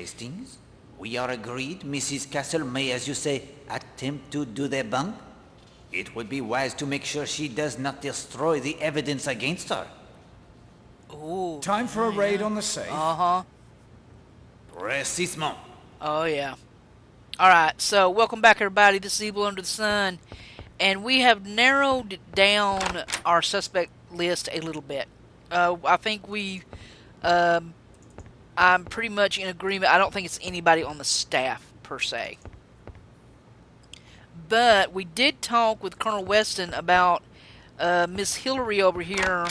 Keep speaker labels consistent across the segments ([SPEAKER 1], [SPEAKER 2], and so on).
[SPEAKER 1] Hastings, we are agreed Mrs. Castle may, as you say, attempt to do the bunk. It would be wise to make sure she does not destroy the evidence against her.
[SPEAKER 2] Ooh.
[SPEAKER 3] Time for a raid on the safe.
[SPEAKER 2] Uh-huh.
[SPEAKER 1] Precisement.
[SPEAKER 2] Oh, yeah. Alright, so welcome back, everybody. This is Evil Under the Sun. And we have narrowed down our suspect list a little bit. I think I'm pretty much in agreement. I don't think it's anybody on the staff, per se. But we did talk with Colonel Weston about Miss Hillary over here.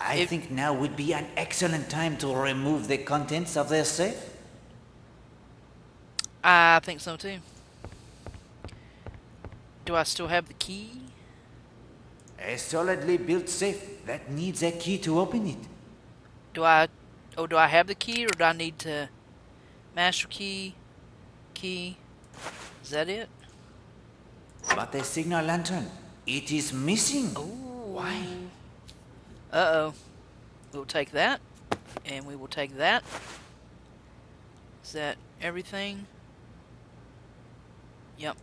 [SPEAKER 1] I think now would be an excellent time to remove the contents of their safe.
[SPEAKER 2] I think so, too. Do I still have the key?
[SPEAKER 1] A solidly built safe that needs a key to open it.
[SPEAKER 2] Do I have the key, or do I need to... Master key? Key? Is that it?
[SPEAKER 1] But the signal lantern, it is missing.
[SPEAKER 2] Ooh.
[SPEAKER 1] Why?
[SPEAKER 2] Uh-oh. We'll take that. And we will take that. Is that everything? Yep.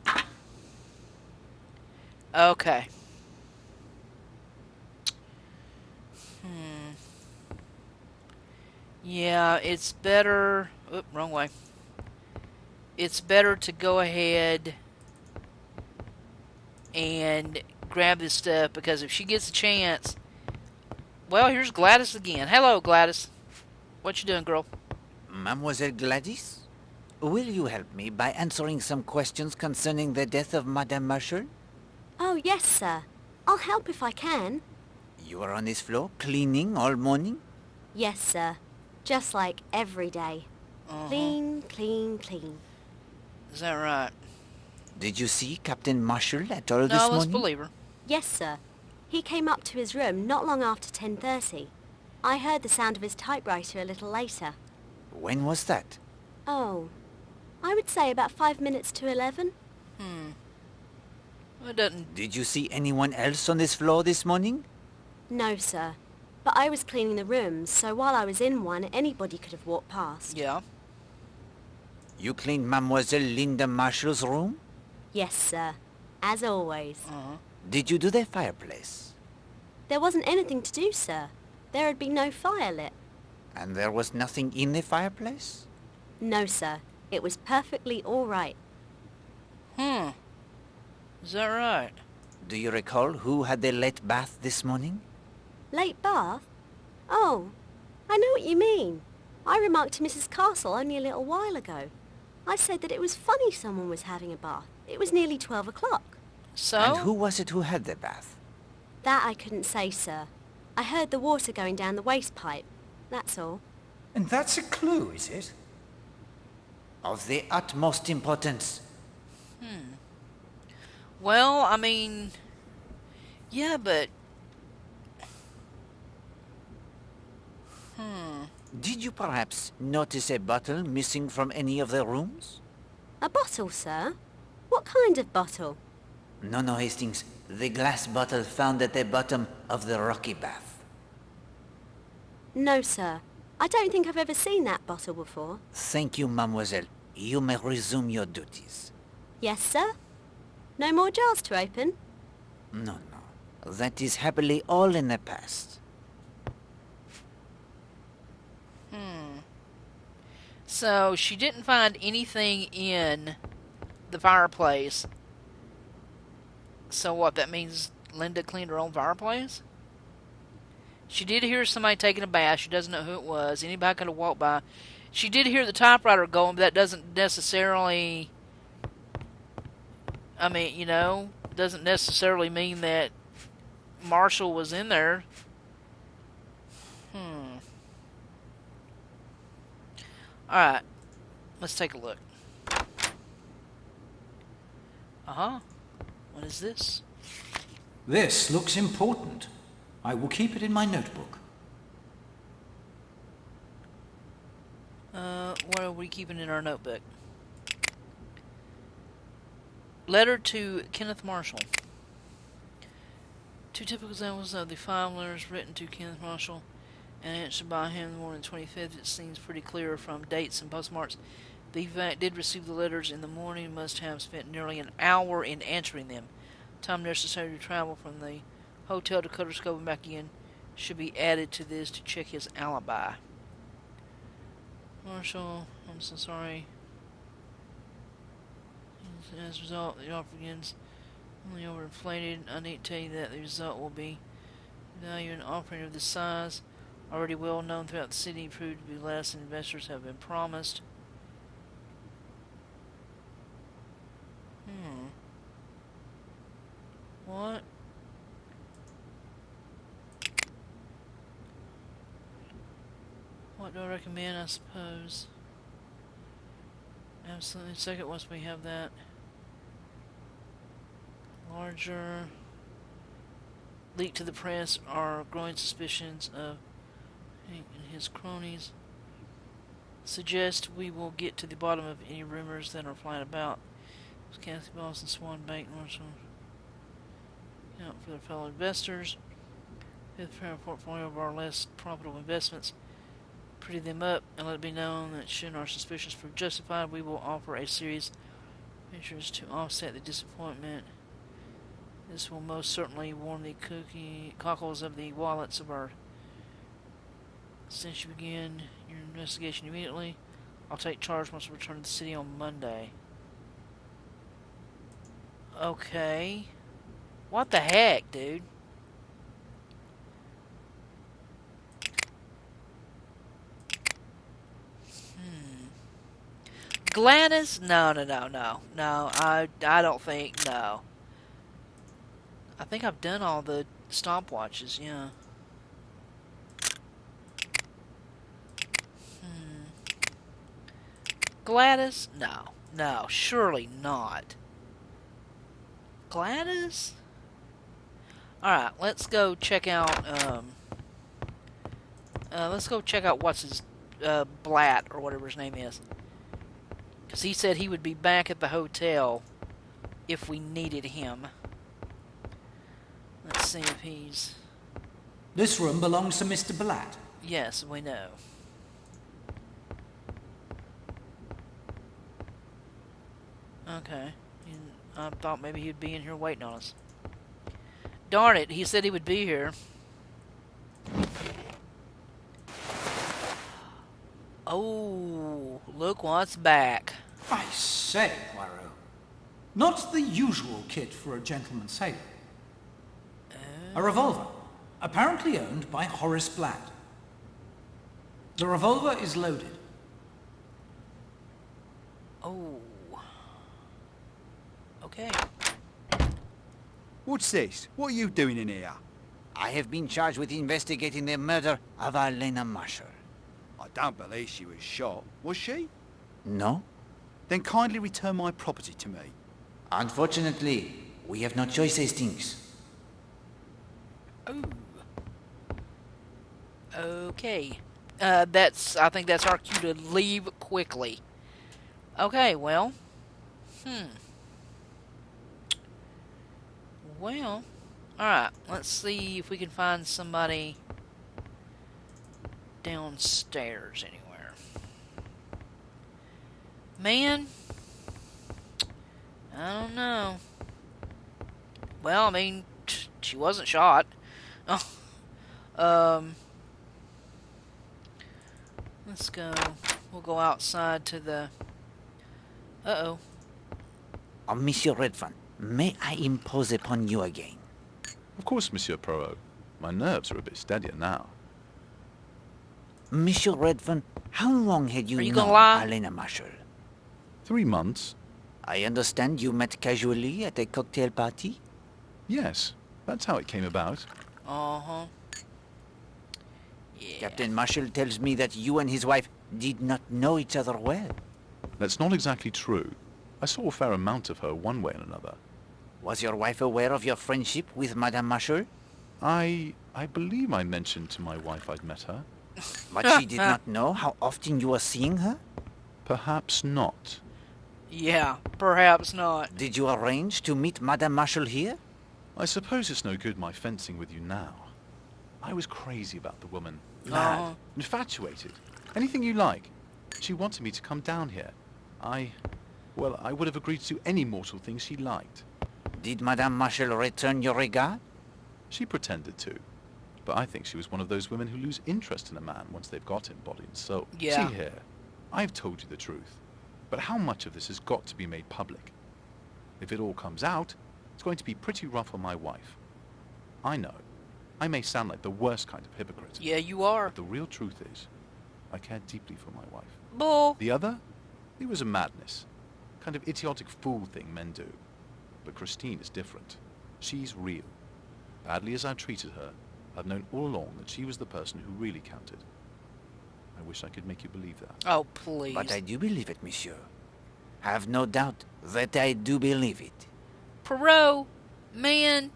[SPEAKER 2] Okay. Yeah, it's better... Oop, wrong way. It's better to go ahead and grab this stuff, because if she gets a chance... Well, here's Gladys again. Hello, Gladys. What you doing, girl?
[SPEAKER 1] Mademoiselle Gladys? Will you help me by answering some questions concerning the death of Madame Marshall?
[SPEAKER 4] Oh, yes, sir. I'll help if I can.
[SPEAKER 1] You were on this floor cleaning all morning?
[SPEAKER 4] Yes, sir. Just like every day. Clean, clean, clean.
[SPEAKER 2] Is that right?
[SPEAKER 1] Did you see Captain Marshall at all this
[SPEAKER 2] No,
[SPEAKER 1] morning?
[SPEAKER 2] let's believe her.
[SPEAKER 4] Yes, sir. He came up to his room not long after 10:30. I heard the sound of his typewriter a little later.
[SPEAKER 1] When was that?
[SPEAKER 4] Oh, I would say about 5 minutes to 11.
[SPEAKER 2] Well, it doesn't...
[SPEAKER 1] Did you see anyone else on this floor this morning?
[SPEAKER 4] No, sir. But I was cleaning the rooms, so while I was in one, anybody could have walked past.
[SPEAKER 2] Yeah.
[SPEAKER 1] You cleaned Mademoiselle Linda Marshall's room?
[SPEAKER 4] Yes, sir. As always.
[SPEAKER 1] Did you do the fireplace?
[SPEAKER 4] There wasn't anything to do, sir. There had been no fire lit.
[SPEAKER 1] And there was nothing in the fireplace?
[SPEAKER 4] No, sir. It was perfectly all right.
[SPEAKER 2] Is that right?
[SPEAKER 1] Do you recall who had the late bath this morning?
[SPEAKER 4] Late bath? Oh, I know what you mean. I remarked to Mrs. Castle only a little while ago. I said that it was funny someone was having a bath. It was nearly 12 o'clock.
[SPEAKER 2] So?
[SPEAKER 1] And who was it who had the bath?
[SPEAKER 4] That I couldn't say, sir. I heard the water going down the waste pipe. That's all.
[SPEAKER 3] And that's a clue, is it?
[SPEAKER 1] Of the utmost importance.
[SPEAKER 2] Well, I mean... Yeah, but...
[SPEAKER 1] Did you perhaps notice a bottle missing from any of the rooms?
[SPEAKER 4] A bottle, sir? What kind of bottle?
[SPEAKER 1] No, Hastings. The glass bottle found at the bottom of the rocky bath.
[SPEAKER 4] No, sir. I don't think I've ever seen that bottle before.
[SPEAKER 1] Thank you, mademoiselle. You may resume your duties.
[SPEAKER 4] Yes, sir? No more jars to open?
[SPEAKER 1] No. That is happily all in the past.
[SPEAKER 2] So, she didn't find anything in the fireplace. So what, that means Linda cleaned her own fireplace? She did hear somebody taking a bath. She doesn't know who it was. Anybody could have walked by. She did hear the typewriter going, but that doesn't necessarily... I mean, doesn't necessarily mean that Marshall was in there. Alright. Let's take a look. What is this?
[SPEAKER 3] This looks important. I will keep it in my notebook.
[SPEAKER 2] What are we keeping in our notebook? Letter to Kenneth Marshall. Two typical examples of the 5 letters written to Kenneth Marshall. and answered by him the morning 25th. It seems pretty clear from dates and postmarks. The vet did receive the letters in the morning, must have spent nearly an hour in answering them. Time necessary to travel from the hotel to Cutter's Cove and back again should be added to this to check his alibi. Marshall, I'm so sorry. As a result, the offer begins only overinflated. I need to tell you that the result will be value in offering of this size, already well known throughout the city, proved to be less than investors have been promised. What? What do I recommend, I suppose? Absolutely. Second, once we have that. Larger. Leak to the press are growing suspicions of Hank and his cronies. Suggest we will get to the bottom of any rumors that are flying about. Kathy Boston, Swan Bank, Marshall. Out for their fellow investors. Fifth fair portfolio of our less profitable investments. Pretty them up and let it be known that should our suspicions prove justified, we will offer a series of measures to offset the disappointment. This will most certainly warm the cockles of the wallets of our. Since you begin your investigation immediately, I'll take charge once we return to the city on Monday. Okay. What the heck, dude? Gladys? No. I don't think, no. I think I've done all the stopwatches, yeah. Gladys? No, surely not. Gladys? Alright, let's go check out, what's his, Blatt, or whatever his name is. Because he said he would be back at the hotel if we needed him. Let's see if he's...
[SPEAKER 3] This room belongs to Mr. Blatt.
[SPEAKER 2] Yes, we know. Okay. I thought maybe he'd be in here waiting on us. Darn it, he said he would be here. Oh, look what's back.
[SPEAKER 3] I say, Poirot. Not the usual kit for a gentleman sailor. A revolver, apparently owned by Horace Blatt. The revolver is loaded.
[SPEAKER 2] Oh. Okay.
[SPEAKER 5] What's this? What are you doing in here?
[SPEAKER 1] I have been charged with investigating the murder of Elena Marshall.
[SPEAKER 5] I don't believe she was shot. Was she?
[SPEAKER 1] No?
[SPEAKER 5] Then kindly return my property to me.
[SPEAKER 1] Unfortunately, we have no choice, Hastings.
[SPEAKER 2] Oh. Okay. I think that's our cue to leave quickly. Okay, well. Well. Alright, let's see if we can find somebody downstairs anywhere. Man. I don't know. Well, I mean, she wasn't shot. Oh. Let's go. We'll go outside to the... Uh-oh.
[SPEAKER 1] Monsieur Redfern, may I impose upon you again?
[SPEAKER 6] Of course, Monsieur Poirot. My nerves are a bit steadier now.
[SPEAKER 1] Monsieur Redfern, how long had you
[SPEAKER 2] Are you
[SPEAKER 1] known
[SPEAKER 2] gonna lie?
[SPEAKER 1] Elena Marshall?
[SPEAKER 6] 3 months?
[SPEAKER 1] I understand you met casually at a cocktail party?
[SPEAKER 6] Yes, that's how it came about.
[SPEAKER 2] Uh-huh. Yeah.
[SPEAKER 1] Captain Marshall tells me that you and his wife did not know each other well.
[SPEAKER 6] That's not exactly true. I saw a fair amount of her one way and another.
[SPEAKER 1] Was your wife aware of your friendship with Madame Marshall?
[SPEAKER 6] I believe I mentioned to my wife I'd met her.
[SPEAKER 1] But she did not know how often you were seeing her?
[SPEAKER 6] Perhaps not.
[SPEAKER 2] Yeah, perhaps not.
[SPEAKER 1] Did you arrange to meet Madame Marshall here?
[SPEAKER 6] I suppose it's no good my fencing with you now. I was crazy about the woman.
[SPEAKER 2] Uh-huh.
[SPEAKER 6] Mad. Infatuated. Anything you like. She wanted me to come down here. Well, I would have agreed to do any mortal thing she liked.
[SPEAKER 1] Did Madame Marshall return your regard?
[SPEAKER 6] She pretended to. But I think she was one of those women who lose interest in a man once they've got him body and soul.
[SPEAKER 2] Yeah.
[SPEAKER 6] See here, I've told you the truth. But how much of this has got to be made public? If it all comes out, it's going to be pretty rough on my wife. I know. I may sound like the worst kind of hypocrite.
[SPEAKER 2] Yeah, you are.
[SPEAKER 6] But the real truth is, I care deeply for my wife.
[SPEAKER 2] Bull.
[SPEAKER 6] The other? It was a madness. Kind of idiotic fool thing men do. But Christine is different. She's real. Badly as I've treated her, I've known all along that she was the person who really counted. I wish I could make you believe that.
[SPEAKER 2] Oh, please.
[SPEAKER 1] But I do believe it, monsieur. Have no doubt that I do believe it.
[SPEAKER 2] Perot, man,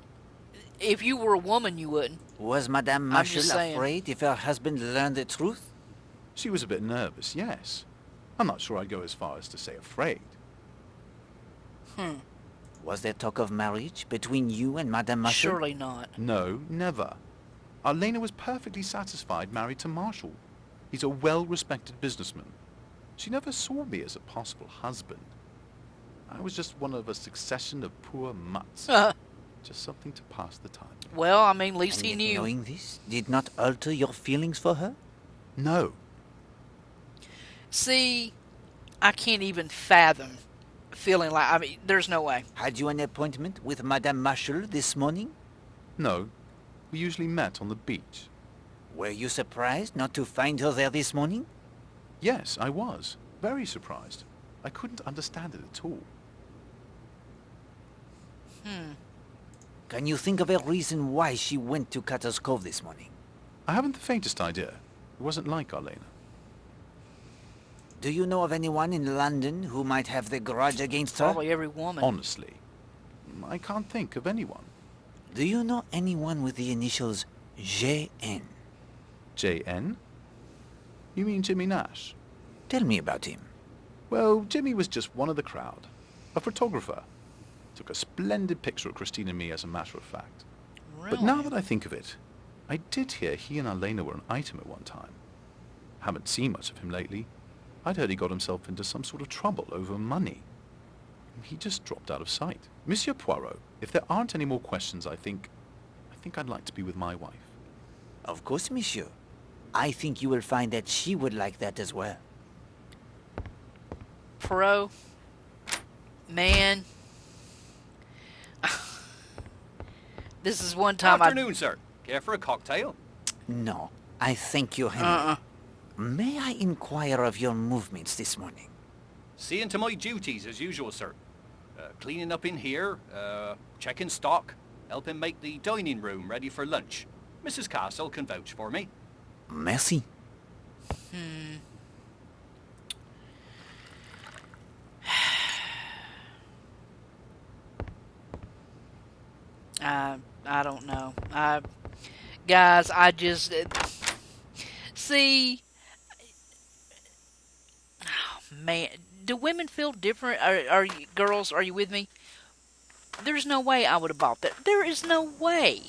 [SPEAKER 2] if you were a woman, you wouldn't.
[SPEAKER 1] Was Madame
[SPEAKER 2] I'm just
[SPEAKER 1] Marshall
[SPEAKER 2] saying.
[SPEAKER 1] afraid if her husband learned the truth?
[SPEAKER 6] She was a bit nervous, yes. I'm not sure I'd go as far as to say afraid.
[SPEAKER 1] Was there talk of marriage between you and Madame Marshall?
[SPEAKER 2] Surely not.
[SPEAKER 6] No, never. Elena was perfectly satisfied married to Marshall. He's a well-respected businessman. She never saw me as a possible husband. I was just one of a succession of poor mutts. Just something to pass the time.
[SPEAKER 2] Well, I mean, at least
[SPEAKER 1] And
[SPEAKER 2] he
[SPEAKER 1] yet
[SPEAKER 2] knew.
[SPEAKER 1] knowing this did not alter your feelings for her?
[SPEAKER 6] No.
[SPEAKER 2] See, I can't even fathom feeling like, I mean, there's no way.
[SPEAKER 1] Had you an appointment with Madame Marshall this morning?
[SPEAKER 6] No. We usually met on the beach.
[SPEAKER 1] Were you surprised not to find her there this morning?
[SPEAKER 6] Yes, I was. Very surprised. I couldn't understand it at all.
[SPEAKER 1] Can you think of a reason why she went to Cutter's Cove this morning?
[SPEAKER 6] I haven't the faintest idea. It wasn't like Elena.
[SPEAKER 1] Do you know of anyone in London who might have the grudge against her?
[SPEAKER 2] Probably every woman.
[SPEAKER 6] Honestly, I can't think of anyone.
[SPEAKER 1] Do you know anyone with the initials JN?
[SPEAKER 6] J.N.? You mean Jimmy Nash?
[SPEAKER 1] Tell me about him.
[SPEAKER 6] Well, Jimmy was just one of the crowd. A photographer. Took a splendid picture of Christine and me, as a matter of fact.
[SPEAKER 2] Really?
[SPEAKER 6] But now that I think of it, I did hear he and Elena were an item at one time. Haven't seen much of him lately. I'd heard he got himself into some sort of trouble over money. He just dropped out of sight. Monsieur Poirot, if there aren't any more questions, I think I'd like to be with my wife.
[SPEAKER 1] Of course, monsieur. I think you will find that she would like that as well.
[SPEAKER 2] Pro, man, this is one time
[SPEAKER 7] Afternoon, sir. Care for a cocktail?
[SPEAKER 1] No, I thank you, Henry. May I inquire of your movements this morning?
[SPEAKER 7] Seeing to my duties as usual, sir. Cleaning up in here, checking stock, helping make the dining room ready for lunch. Mrs. Castle can vouch for me.
[SPEAKER 1] Merci.
[SPEAKER 2] I don't know. Guys, I just see. Oh, man, do women feel different? Are you girls? Are you with me? There's no way I would have bought that. There is no way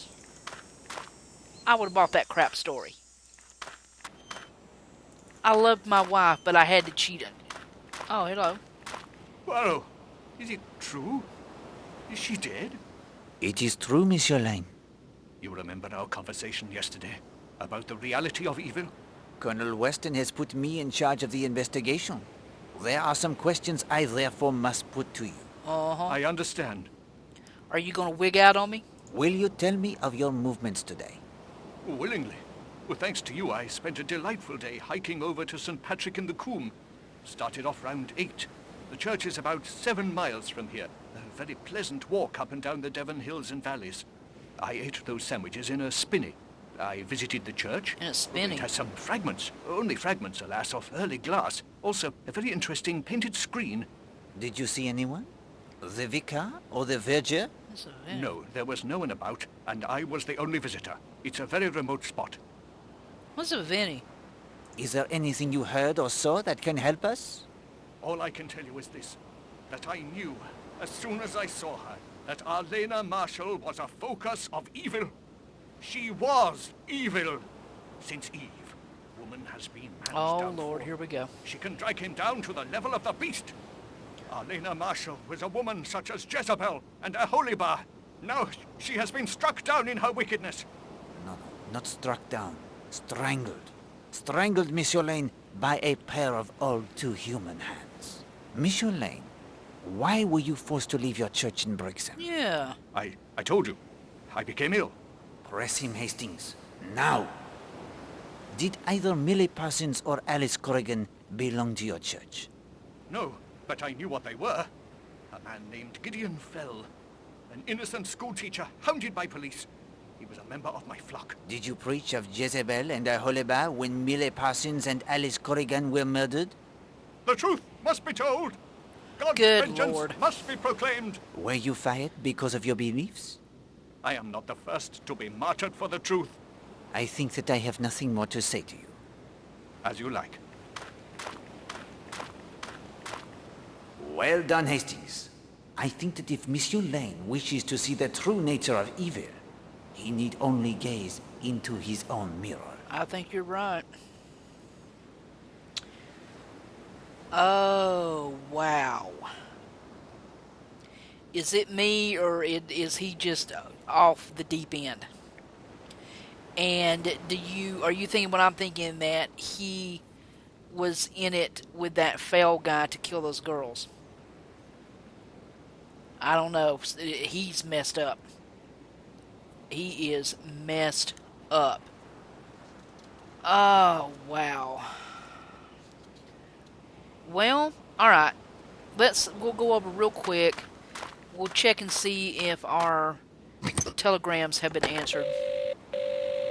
[SPEAKER 2] I would have bought that crap story. I loved my wife, but I had to cheat on it. Oh, hello.
[SPEAKER 7] Well, is it true? Is she dead?
[SPEAKER 1] It is true, Monsieur Lane.
[SPEAKER 7] You remember our conversation yesterday about the reality of evil?
[SPEAKER 1] Colonel Weston has put me in charge of the investigation. There are some questions I therefore must put to you.
[SPEAKER 2] Uh-huh.
[SPEAKER 7] I understand.
[SPEAKER 2] Are you going to wig out on me?
[SPEAKER 1] Will you tell me of your movements today?
[SPEAKER 7] Willingly. Well, thanks to you, I spent a delightful day hiking over to St. Patrick in the Coombe. Started off round 8. The church is about 7 miles from here. A very pleasant walk up and down the Devon hills and valleys. I ate those sandwiches in a spinney. I visited the church.
[SPEAKER 2] In a spinney?
[SPEAKER 7] It has some fragments, only fragments, alas, of early glass. Also, a very interesting painted screen.
[SPEAKER 1] Did you see anyone? The vicar or the verger?
[SPEAKER 2] That's a very-
[SPEAKER 7] No, there was no one about, and I was the only visitor. It's a very remote spot.
[SPEAKER 2] What's a Vinny?
[SPEAKER 1] Is there anything you heard or saw that can help us?
[SPEAKER 7] All I can tell you is this, that I knew, as soon as I saw her, that Elena Marshall was a focus of evil. She was evil. Since Eve, woman has been man's
[SPEAKER 2] Oh,
[SPEAKER 7] downfall.
[SPEAKER 2] Lord, here we go.
[SPEAKER 7] She can drag him down to the level of the beast. Elena Marshall was a woman such as Jezebel and Aholibah. Now she has been struck down in her wickedness.
[SPEAKER 1] No, not struck down. Strangled. Strangled, Monsieur Lane, by a pair of all too human hands. Monsieur Lane, why were you forced to leave your church in Brixham?
[SPEAKER 2] Yeah.
[SPEAKER 7] I told you. I became ill.
[SPEAKER 1] Press him, Hastings. Now. Did either Millie Parsons or Alice Corrigan belong to your church?
[SPEAKER 7] No, but I knew what they were. A man named Gideon Fell. An innocent schoolteacher hounded by police. He was a member of my flock.
[SPEAKER 1] Did you preach of Jezebel and Aholibah when Millie Parsons and Alice Corrigan were murdered?
[SPEAKER 7] The truth must be told. God's
[SPEAKER 2] Good
[SPEAKER 7] vengeance
[SPEAKER 2] Lord.
[SPEAKER 7] must be proclaimed.
[SPEAKER 1] Were you fired because of your beliefs?
[SPEAKER 7] I am not the first to be martyred for the truth.
[SPEAKER 1] I think that I have nothing more to say to you.
[SPEAKER 7] As you like.
[SPEAKER 1] Well done, Hastings. I think that if Monsieur Lane wishes to see the true nature of evil, he need only gaze into his own mirror.
[SPEAKER 2] I think you're right. Oh, wow. Is it me, or is he just off the deep end? And are you thinking what I'm thinking, that he was in it with that Fell guy to kill those girls? I don't know. He's messed up. He is messed up. Oh, wow. Well, alright. We'll go over real quick. We'll check and see if our telegrams have been answered.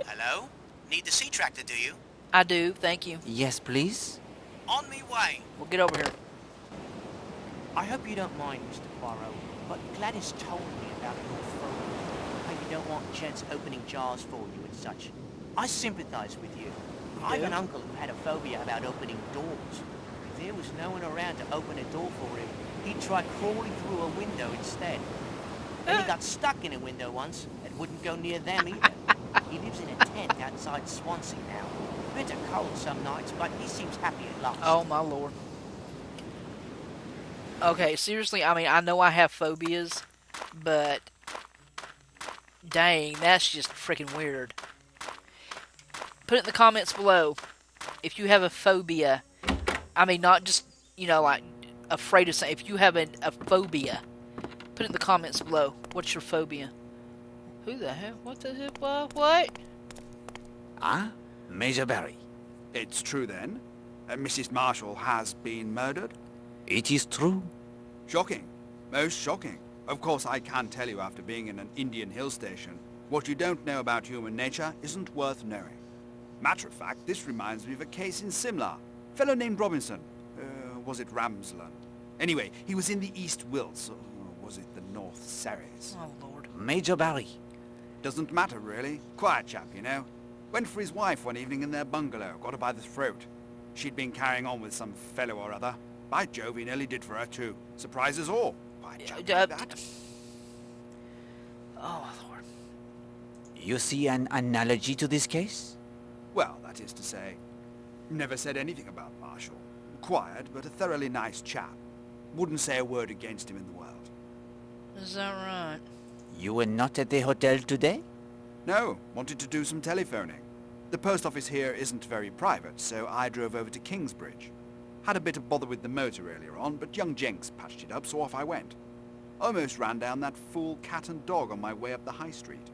[SPEAKER 8] Hello? Need the sea tractor, do you?
[SPEAKER 2] I do, thank you.
[SPEAKER 1] Yes, please?
[SPEAKER 8] On me way.
[SPEAKER 2] We'll get over here.
[SPEAKER 9] I hope you don't mind, Mr. Poirot, but Gladys told me about your phobia. How you don't want gents opening jars for you and such. I sympathize with you. I have an uncle who had a phobia about opening doors. If there was no one around to open a door for him, he'd try crawling through a window instead. Then he got stuck in a window once and wouldn't go near them either. He lives in a tent outside Swansea now. Bitter cold some nights, but he seems happy at last.
[SPEAKER 2] Oh, my lord. Okay, seriously, I mean, I know I have phobias, but dang, that's just freaking weird. Put it in the comments below if you have a phobia. I mean, not just, like, afraid of something. If you have a phobia, put it in the comments below. What's your phobia? Who the hell? What the hell? What?
[SPEAKER 1] Ah, Major Barry.
[SPEAKER 5] It's true then? Mrs. Marshall has been murdered?
[SPEAKER 1] It is true.
[SPEAKER 5] Shocking. Most shocking. Of course, I can tell you after being in an Indian hill station, what you don't know about human nature isn't worth knowing. Matter of fact, this reminds me of a case in Simla. Fellow named Robinson. Was it Ramsland? Anyway, he was in the East Wilts, or was it the North Surreys?
[SPEAKER 2] Oh, Lord.
[SPEAKER 1] Major Barry.
[SPEAKER 5] Doesn't matter, really. Quiet chap, you know. Went for his wife one evening in their bungalow, got her by the throat. She'd been carrying on with some fellow or other. By Jove, he nearly did for her too. Surprise us all. Quiet chap like that.
[SPEAKER 2] Oh, Lord.
[SPEAKER 1] You see an analogy to this case?
[SPEAKER 5] Well, that is to say, never said anything about Marshall. Quiet, but a thoroughly nice chap. Wouldn't say a word against him in the world.
[SPEAKER 2] Is that right?
[SPEAKER 1] You were not at the hotel today?
[SPEAKER 5] No, wanted to do some telephoning. The post office here isn't very private, so I drove over to Kingsbridge. Had a bit of bother with the motor earlier on, but young Jenks patched it up, so off I went. Almost ran down that fool cat and dog on my way up the high street.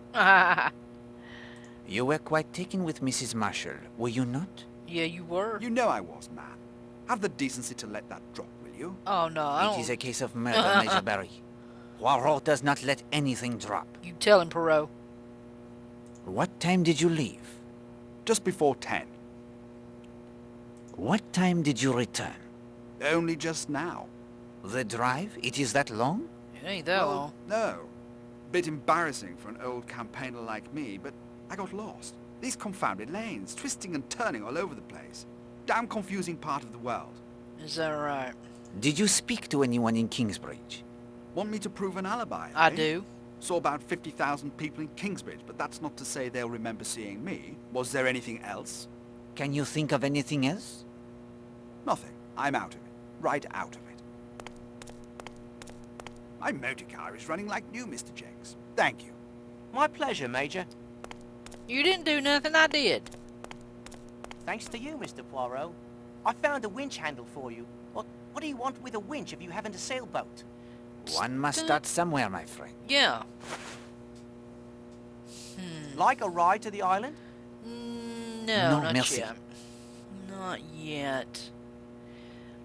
[SPEAKER 1] You were quite taken with Mrs. Marshall, were you not?
[SPEAKER 2] Yeah, you were.
[SPEAKER 5] You know I was, man. Have the decency to let that drop, will you?
[SPEAKER 2] Oh, no, I
[SPEAKER 1] It
[SPEAKER 2] don't...
[SPEAKER 1] is a case of murder, Major Barry. Poirot does not let anything drop.
[SPEAKER 2] You tell him, Perot.
[SPEAKER 1] What time did you leave?
[SPEAKER 5] Just before 10.
[SPEAKER 1] What time did you return?
[SPEAKER 5] Only just now.
[SPEAKER 1] The drive? It is that long?
[SPEAKER 2] It ain't that long.
[SPEAKER 5] No. Bit embarrassing for an old campaigner like me, but I got lost. These confounded lanes, twisting and turning all over the place. Damn confusing part of the world.
[SPEAKER 2] Is that right?
[SPEAKER 1] Did you speak to anyone in Kingsbridge?
[SPEAKER 5] Want me to prove an alibi?
[SPEAKER 2] I
[SPEAKER 5] eh?
[SPEAKER 2] do.
[SPEAKER 5] Saw about 50,000 people in Kingsbridge, but that's not to say they'll remember seeing me. Was there anything else?
[SPEAKER 1] Can you think of anything else?
[SPEAKER 5] Nothing. I'm out of it. Right out of it. My motor car is running like new, Mr. Jenks. Thank you.
[SPEAKER 9] My pleasure, Major.
[SPEAKER 2] You didn't do nothing, I did.
[SPEAKER 9] Thanks to you, Mr. Poirot. I found a winch handle for you. What do you want with a winch if you haven't a sailboat?
[SPEAKER 1] One must start somewhere, my friend.
[SPEAKER 2] Yeah.
[SPEAKER 9] Like a ride to the island?
[SPEAKER 2] No,
[SPEAKER 1] No,
[SPEAKER 2] not
[SPEAKER 1] merci.
[SPEAKER 2] yet. Not yet.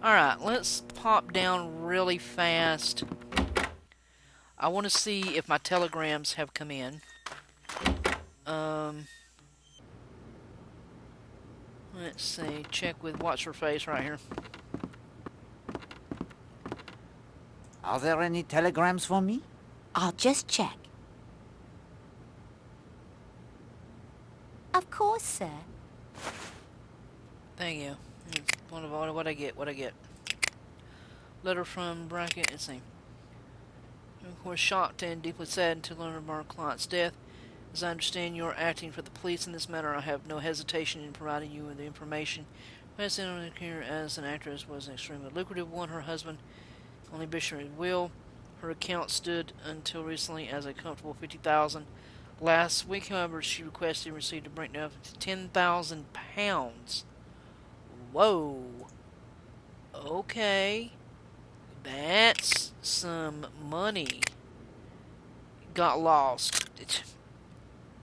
[SPEAKER 2] Alright, let's pop down really fast. I want to see if my telegrams have come in. Let's see. Check with What's Her Face right here.
[SPEAKER 1] Are there any telegrams for me?
[SPEAKER 4] I'll just check. Of course, sir.
[SPEAKER 2] Thank you. What I get? What I get? Letter from bracket. Let's see. Of course, shocked and deeply saddened to learn of our client's death. As I understand you are acting for the police in this matter, I have no hesitation in providing you with the information. My career as an actress was an extremely lucrative one. Her husband only bishop will. Her account stood until recently as a comfortable $50,000. Last week, however, she requested and received a breakdown of £10,000. Whoa. Okay. That's some money. Got lost.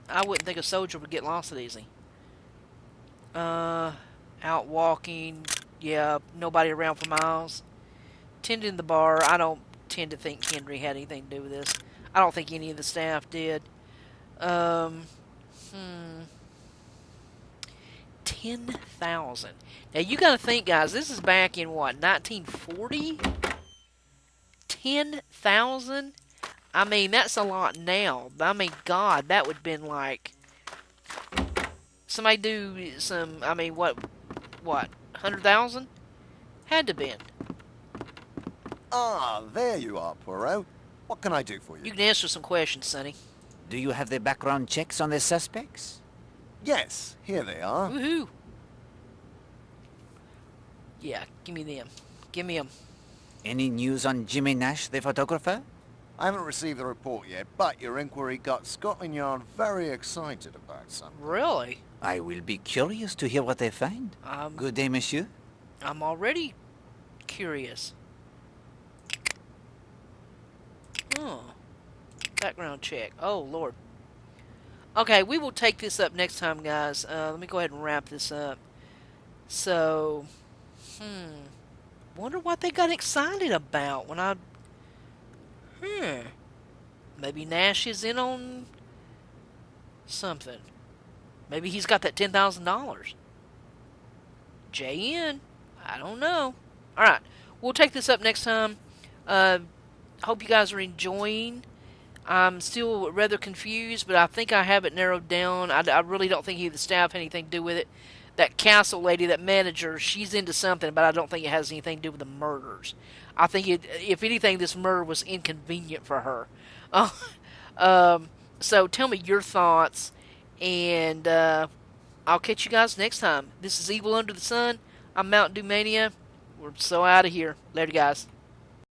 [SPEAKER 2] I wouldn't think a soldier would get lost that easy. Out walking. Yeah, nobody around for miles. Tending the bar. I don't tend to think Henry had anything to do with this. I don't think any of the staff did. 10,000. Now you got to think, guys. This is back in what, 1940? 10,000. I mean, that's a lot now. I mean, God, that would have been like somebody do some. I mean, what, 100,000? Had to been.
[SPEAKER 10] Ah, there you are, Poirot. What can I do for you?
[SPEAKER 2] You can answer some questions, Sonny.
[SPEAKER 1] Do you have the background checks on the suspects?
[SPEAKER 10] Yes, here they are.
[SPEAKER 2] Woohoo! Yeah, give me them. Give me them.
[SPEAKER 1] Any news on Jimmy Nash, the photographer?
[SPEAKER 10] I haven't received the report yet, but your inquiry got Scotland Yard very excited about something.
[SPEAKER 2] Really?
[SPEAKER 1] I will be curious to hear what they find. Good day, monsieur.
[SPEAKER 2] I'm already curious. Oh. Background check. Oh, Lord. Okay, we will take this up next time, guys. Let me go ahead and wrap this up. So, wonder what they got excited about when I... Maybe Nash is in on something. Maybe he's got that $10,000. JN. I don't know. Alright, we'll take this up next time. Hope you guys are enjoying. I'm still rather confused, but I think I have it narrowed down. I really don't think either of the staff had anything to do with it. That castle lady, that manager, she's into something, but I don't think it has anything to do with the murders. I think, if anything, this murder was inconvenient for her. So tell me your thoughts, and I'll catch you guys next time. This is Evil Under the Sun. I'm Mntdewmania. We're so out of here. Later, guys.